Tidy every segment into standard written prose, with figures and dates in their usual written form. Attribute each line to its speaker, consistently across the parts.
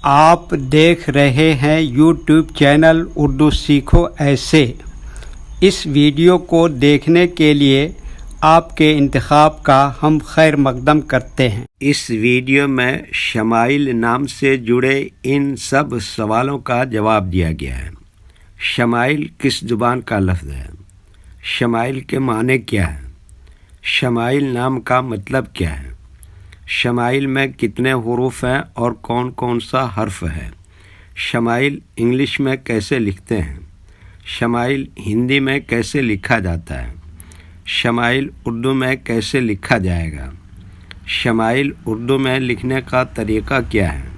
Speaker 1: آپ دیکھ رہے ہیں یوٹیوب چینل اردو سیکھو ایسے۔ اس ویڈیو کو دیکھنے کے لیے آپ کے انتخاب کا ہم خیر مقدم کرتے ہیں۔ اس ویڈیو میں شمائل نام سے جڑے ان سب سوالوں کا جواب دیا گیا ہے۔ شمائل کس زبان کا لفظ ہے؟ شمائل کے معنی کیا ہے؟ شمائل نام کا مطلب کیا ہے؟ شمائل میں کتنے حروف ہیں اور کون کون سا حرف ہے؟ شمائل انگلش میں کیسے لکھتے ہیں؟ شمائل ہندی میں کیسے لکھا جاتا ہے؟ شمائل اردو میں کیسے لکھا جائے گا؟ شمائل اردو میں لکھنے کا طریقہ کیا ہے؟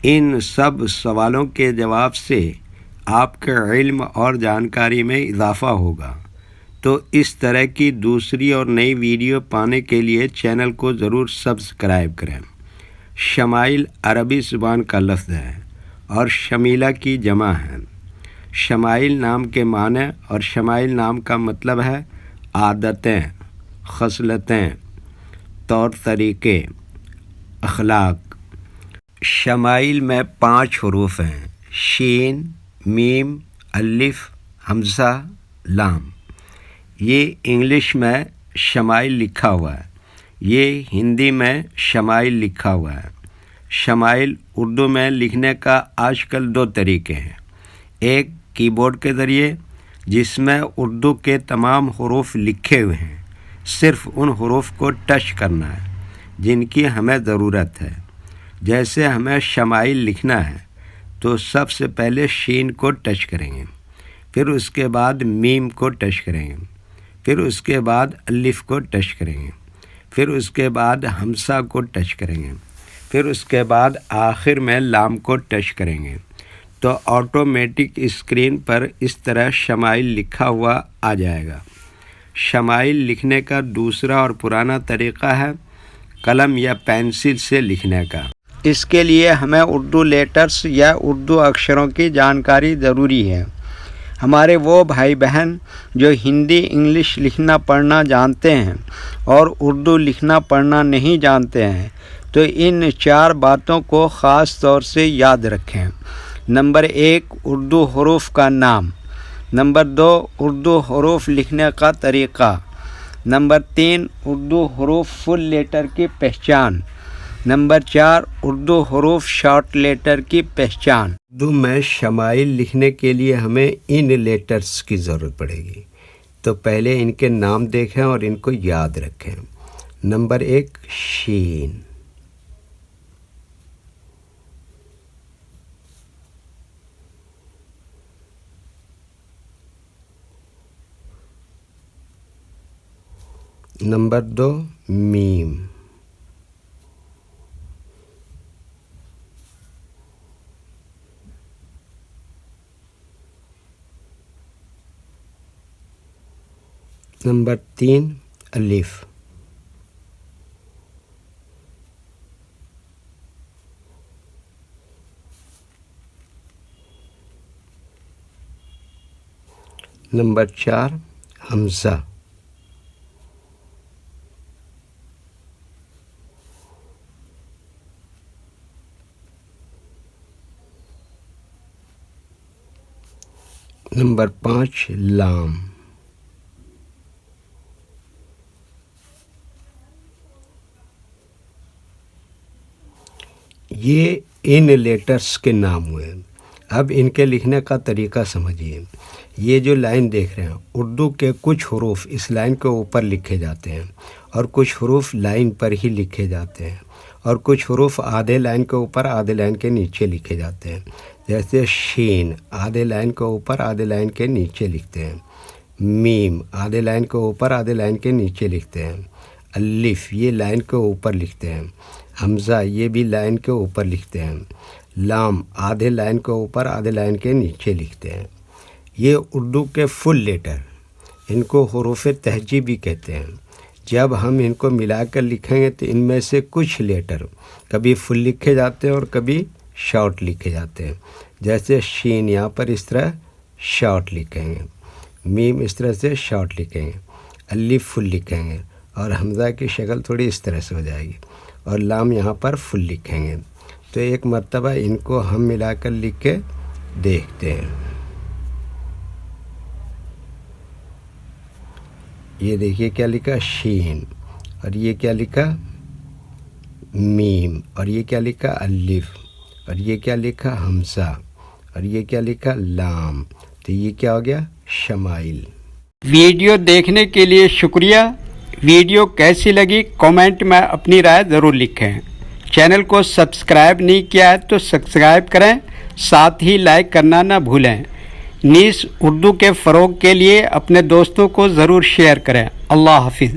Speaker 1: ان سب سوالوں کے جواب سے آپ کے علم اور جانکاری میں اضافہ ہوگا۔ تو اس طرح کی دوسری اور نئی ویڈیو پانے کے لیے چینل کو ضرور سبسکرائب کریں۔ شمائل عربی زبان کا لفظ ہے اور شمیلہ کی جمع ہے۔ شمائل نام کے معنی اور شمائل نام کا مطلب ہے عادتیں، خصلتیں، طور طریقے، اخلاق۔ شمائل میں 5 حروف ہیں: شین، میم، الف، حمزہ، لام۔ یہ انگلش میں شمائل لکھا ہوا ہے، یہ ہندی میں شمائل لکھا ہوا ہے۔ شمائل اردو میں لکھنے کا آج کل 2 طریقے ہیں۔ ایک کی بورڈ کے ذریعے، جس میں اردو کے تمام حروف لکھے ہوئے ہیں، صرف ان حروف کو ٹچ کرنا ہے جن کی ہمیں ضرورت ہے۔ جیسے ہمیں شمائل لکھنا ہے تو سب سے پہلے شین کو ٹچ کریں گے، پھر اس کے بعد میم کو ٹچ کریں گے، پھر اس کے بعد الف کو ٹچ کریں گے، پھر اس کے بعد حمزہ کو ٹچ کریں گے، پھر اس کے بعد آخر میں لام کو ٹچ کریں گے، تو آٹومیٹک اسکرین پر اس طرح شمائل لکھا ہوا آ جائے گا۔ شمائل لکھنے کا دوسرا اور پرانا طریقہ ہے قلم یا پینسل سے لکھنے کا۔ اس کے لیے ہمیں اردو لیٹرز یا اردو اکشروں کی جانکاری ضروری ہے۔ ہمارے وہ بھائی بہن جو ہندی انگلش لکھنا پڑھنا جانتے ہیں اور اردو لکھنا پڑھنا نہیں جانتے ہیں تو ان 4 باتوں کو خاص طور سے یاد رکھیں۔ نمبر 1، اردو حروف کا نام۔ نمبر 2، اردو حروف لکھنے کا طریقہ۔ نمبر 3، اردو حروف فل لیٹر کی پہچان۔ نمبر 4، اردو حروف شارٹ لیٹر کی پہچان۔ اردو میں شمائل لکھنے کے لیے ہمیں ان لیٹرز کی ضرورت پڑے گی، تو پہلے ان کے نام دیکھیں اور ان کو یاد رکھیں۔ نمبر 1، شین۔ نمبر 2، میم۔ نمبر 3، الف۔ نمبر 4، حمزہ۔ نمبر 5، لام۔ یہ ان لیٹرز کے نام ہوئے۔ اب ان کے لکھنے کا طریقہ سمجھیے۔ یہ جو لائن دیکھ رہے ہیں، اردو کے کچھ حروف اس لائن کے اوپر لکھے جاتے ہیں اور کچھ حروف لائن پر ہی لکھے جاتے ہیں، اور کچھ حروف آدھے لائن کے اوپر آدھے لائن کے نیچے لکھے جاتے ہیں۔ جیسے شین آدھے لائن کے اوپر آدھے لائن کے نیچے لکھتے ہیں، میم آدھے لائن کے اوپر آدھے لائن کے نیچے لکھتے ہیں، الف یہ لائن کے اوپر لکھتے ہیں، حمزہ یہ بھی لائن کے اوپر لکھتے ہیں، لام آدھے لائن کے اوپر آدھے لائن کے نیچے لکھتے ہیں۔ یہ اردو کے فل لیٹر، ان کو حروف تہجی بھی کہتے ہیں۔ جب ہم ان کو ملا کر لکھیں گے تو ان میں سے کچھ لیٹر کبھی فل لکھے جاتے ہیں اور کبھی شارٹ لکھے جاتے ہیں۔ جیسے شین یہاں پر اس طرح شارٹ لکھیں گے، میم اس طرح سے شارٹ لکھیں گے، الف فل لکھیں گے، اور حمزہ کی شکل تھوڑی اس طرح سے ہو جائے گی، اور لام یہاں پر فل لکھیں گے۔
Speaker 2: تو ایک مرتبہ ان کو ہم ملا کر لکھ کے دیکھتے ہیں. یہ دیکھیے کیا لکھا شین، اور یہ کیا لکھا میم، اور یہ کیا لکھا الف، اور یہ کیا لکھا حمزہ، اور یہ کیا لکھا لام. تو یہ کیا ہو گیا شمائل.
Speaker 1: ویڈیو دیکھنے کے لیے شکریہ. ویڈیو کیسی لگی کامنٹ میں اپنی رائے ضرور لکھیں. چینل کو سبسکرائب نہیں کیا ہے تو سبسکرائب کریں، ساتھ ہی لائک کرنا نہ بھولیں. نیز اردو کے فروغ کے لیے اپنے دوستوں کو ضرور شیئر کریں. اللہ حافظ.